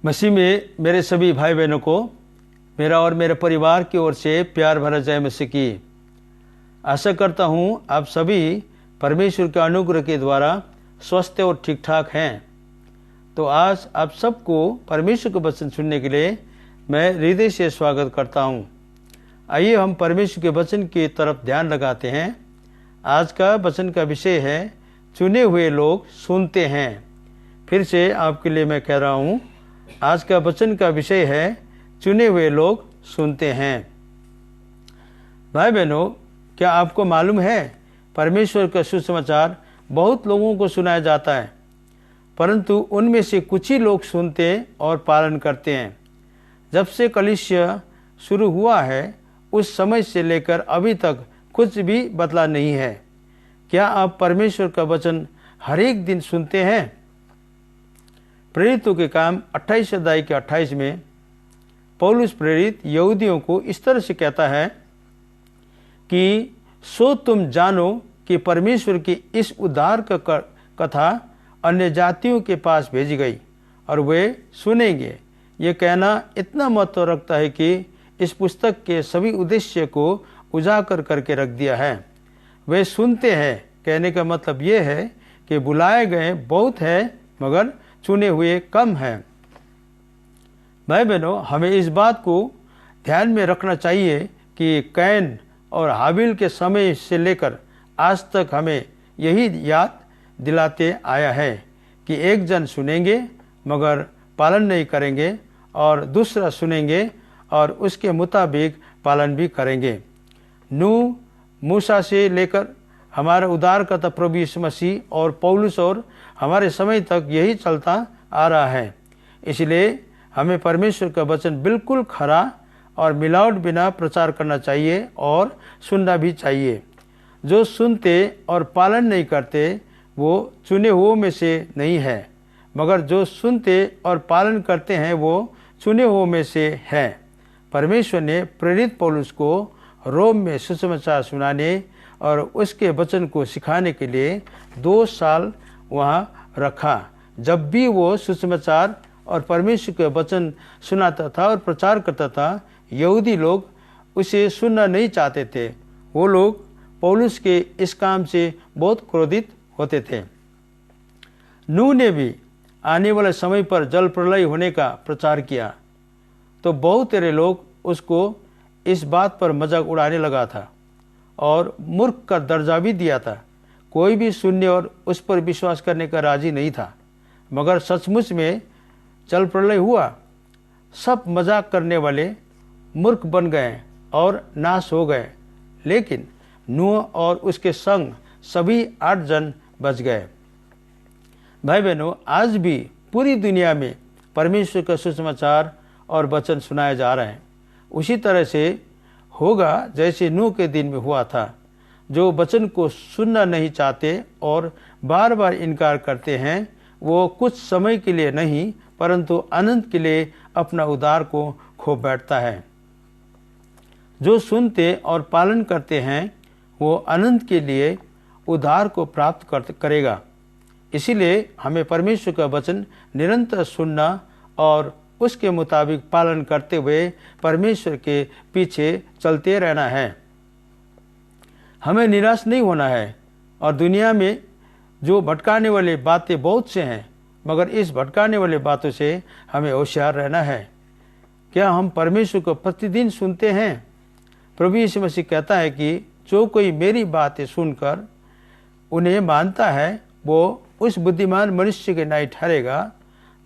मसीह में मेरे सभी भाई बहनों को मेरा और मेरे परिवार की ओर से प्यार भरा जय मसीह की। आशा करता हूँ आप सभी परमेश्वर के अनुग्रह के द्वारा स्वस्थ और ठीक ठाक हैं। तो आज आप सबको परमेश्वर का वचन सुनने के लिए मैं हृदय से स्वागत करता हूँ। आइए हम परमेश्वर के वचन की तरफ ध्यान लगाते हैं। आज का वचन का विषय है चुने हुए लोग सुनते हैं। फिर से आपके लिए मैं कह रहा हूँ, आज का वचन का विषय है चुने हुए लोग सुनते हैं। भाई बहनों, क्या आपको मालूम है परमेश्वर का सुसमाचार बहुत लोगों को सुनाया जाता है, परंतु उनमें से कुछ ही लोग सुनते और पालन करते हैं। जब से कलीसिया शुरू हुआ है उस समय से लेकर अभी तक कुछ भी बदला नहीं है। क्या आप परमेश्वर का वचन हर एक दिन सुनते हैं? प्रेरितों के काम 28 अध्याय के 28 में पौलुस प्रेरित यहूदियों को इस तरह से कहता है कि सो तुम जानो कि परमेश्वर की इस उद्धार का कथा अन्य जातियों के पास भेजी गई और वे सुनेंगे। ये कहना इतना महत्व रखता है कि इस पुस्तक के सभी उद्देश्य को उजागर करके रख दिया है। वे सुनते हैं कहने का मतलब ये है कि बुलाए गए बहुत हैं मगर चुने हुए कम हैं। भाई बहनों, हमें इस बात को ध्यान में रखना चाहिए कि कैन और हाबिल के समय से लेकर आज तक हमें यही याद दिलाते आया है कि एक जन सुनेंगे मगर पालन नहीं करेंगे और दूसरा सुनेंगे और उसके मुताबिक पालन भी करेंगे। नूह, मूसा से लेकर हमारा उद्धारकर्ता प्रभु यीशु मसीह और पौलुस और हमारे समय तक यही चलता आ रहा है। इसलिए हमें परमेश्वर का वचन बिल्कुल खरा और मिलावट बिना प्रचार करना चाहिए और सुनना भी चाहिए। जो सुनते और पालन नहीं करते वो चुने हुओं में से नहीं है, मगर जो सुनते और पालन करते हैं वो चुने हुओं में से है। परमेश्वर ने प्रेरित पौलुस को रोम में सुसमाचार सुनाने और उसके वचन को सिखाने के लिए 2 साल वहाँ रखा। जब भी वो सुसमाचार और परमेश्वर के वचन सुनाता था और प्रचार करता था, यहूदी लोग उसे सुनना नहीं चाहते थे। वो लोग पौलुस के इस काम से बहुत क्रोधित होते थे। नूह ने भी आने वाले समय पर जल प्रलय होने का प्रचार किया तो बहुत सारे लोग उसको इस बात पर मजाक उड़ाने लगा था और मूर्ख का दर्जा भी दिया था। कोई भी सुनने और उस पर विश्वास करने का राजी नहीं था। मगर सचमुच में जल प्रलय हुआ। सब मजाक करने वाले मूर्ख बन गए और नाश हो गए, लेकिन नूह और उसके संग सभी 8 जन बच गए। भाई बहनों, आज भी पूरी दुनिया में परमेश्वर का सुसमाचार और वचन सुनाया जा रहा है। उसी तरह से होगा जैसे नूह के दिन में हुआ था। जो वचन को सुनना नहीं चाहते और बार बार इनकार करते हैं, वो कुछ समय के लिए नहीं परंतु अनंत के लिए अपना उद्धार को खो बैठता है। जो सुनते और पालन करते हैं वो अनंत के लिए उद्धार को प्राप्त करेगा। इसीलिए हमें परमेश्वर का वचन निरंतर सुनना और उसके मुताबिक पालन करते हुए परमेश्वर के पीछे चलते रहना है। हमें निराश नहीं होना है। और दुनिया में जो भटकाने वाली बातें बहुत से हैं, मगर इस भटकाने वाली बातों से हमें होशियार रहना है। क्या हम परमेश्वर को प्रतिदिन सुनते हैं? प्रभु यीशु मसीह कहता है कि जो कोई मेरी बातें सुनकर उन्हें मानता है वो उस बुद्धिमान मनुष्य के नहीं ठहरेगा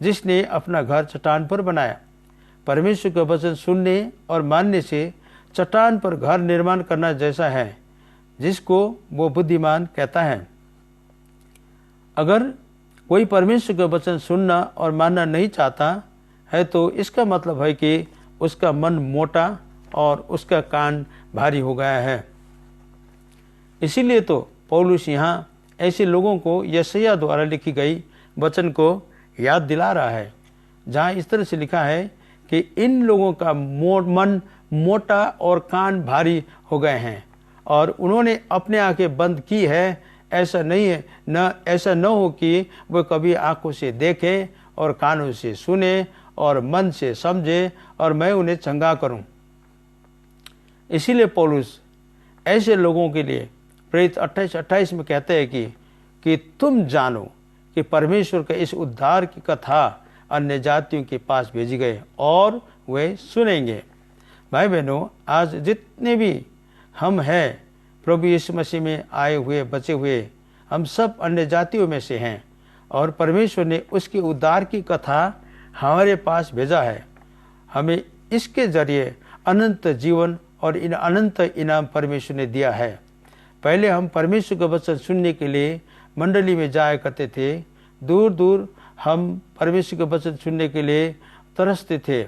जिसने अपना घर चट्टान पर बनाया। परमेश्वर का वचन सुनने और मानने से चट्टान पर घर निर्माण करना जैसा है, जिसको वो बुद्धिमान कहता है। अगर कोई परमेश्वर का वचन सुनना और मानना नहीं चाहता है तो इसका मतलब है कि उसका मन मोटा और उसका कान भारी हो गया है। इसीलिए तो पौलुस यहाँ ऐसे लोगों को यशायाह द्वारा लिखी गई वचन को याद दिला रहा है, जहाँ इस तरह से लिखा है कि इन लोगों का मन मोटा और कान भारी हो गए हैं और उन्होंने अपने आंखें बंद की है। ऐसा नहीं है, न ऐसा न हो कि वह कभी आंखों से देखें और कानों से सुने और मन से समझे और मैं उन्हें चंगा करूं। इसीलिए पौलुस ऐसे लोगों के लिए प्रेरित 28 में कहते हैं कि तुम जानो कि परमेश्वर के इस उद्धार की कथा अन्य जातियों के पास भेजी गई और वे सुनेंगे। भाई बहनों, आज जितने भी हम हैं प्रभु यीशु मसीह में आए हुए बचे हुए, हम सब अन्य जातियों में से हैं और परमेश्वर ने उसके उद्धार की कथा हमारे पास भेजा है। हमें इसके जरिए अनंत जीवन और इन अनंत इनाम परमेश्वर ने दिया है। पहले हम परमेश्वर का वचन सुनने के लिए मंडली में जाया करते थे, दूर दूर हम परमेश्वर का वचन सुनने के लिए तरसते थे,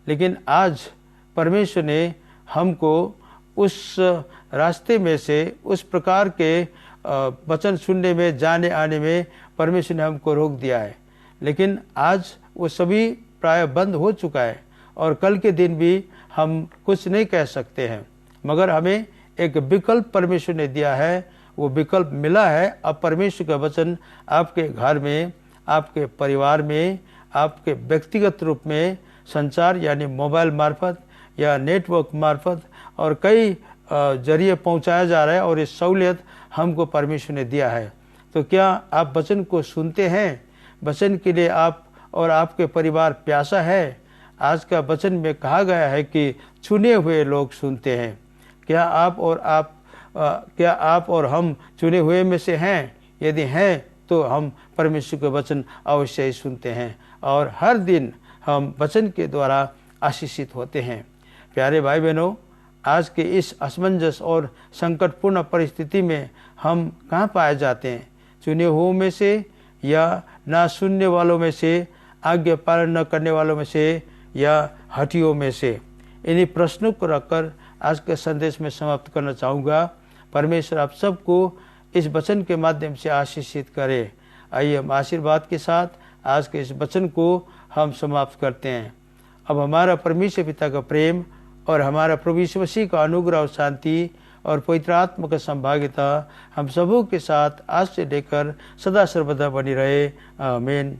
लेकिन आज परमेश्वर ने हमको उस रास्ते में से, उस प्रकार के वचन सुनने में, जाने आने में परमेश्वर ने हमको रोक दिया है। लेकिन आज वो सभी प्राय बंद हो चुका है और कल के दिन भी हम कुछ नहीं कह सकते हैं, मगर हमें एक विकल्प परमेश्वर ने दिया है। वो विकल्प मिला है। अब परमेश्वर का वचन आपके घर में, आपके परिवार में, आपके व्यक्तिगत रूप में संचार यानी मोबाइल मार्फत या नेटवर्क मार्फत और कई जरिए पहुंचाया जा रहा है और इस सहूलियत हमको परमेश्वर ने दिया है। तो क्या आप वचन को सुनते हैं? वचन के लिए आप और आपके परिवार प्यासा है? आज का वचन में कहा गया है कि चुने हुए लोग सुनते हैं। क्या आप और हम चुने हुए में से हैं? यदि हैं तो हम परमेश्वर के वचन अवश्य ही सुनते हैं और हर दिन हम वचन के द्वारा आशीषित होते हैं। प्यारे भाई बहनों, आज के इस असमंजस और संकटपूर्ण परिस्थिति में हम कहाँ पाए जाते हैं? चुने हुओं में से या ना सुनने वालों में से, आज्ञा पालन न करने वालों में से या हठियों में से? इन्हीं प्रश्नों को रखकर आज के संदेश में समाप्त करना चाहूँगा। परमेश्वर आप सबको इस वचन के माध्यम से आशीषित करे। आइए हम आशीर्वाद के साथ आज के इस वचन को हम समाप्त करते हैं। अब हमारा परमेश्वर पिता का प्रेम और हमारा प्रभु यीशु मसीह का अनुग्रह और शांति और पवित्र आत्मा का संभागिता हम सबों के साथ आज से लेकर सदा सर्वदा बनी रहे। आमीन।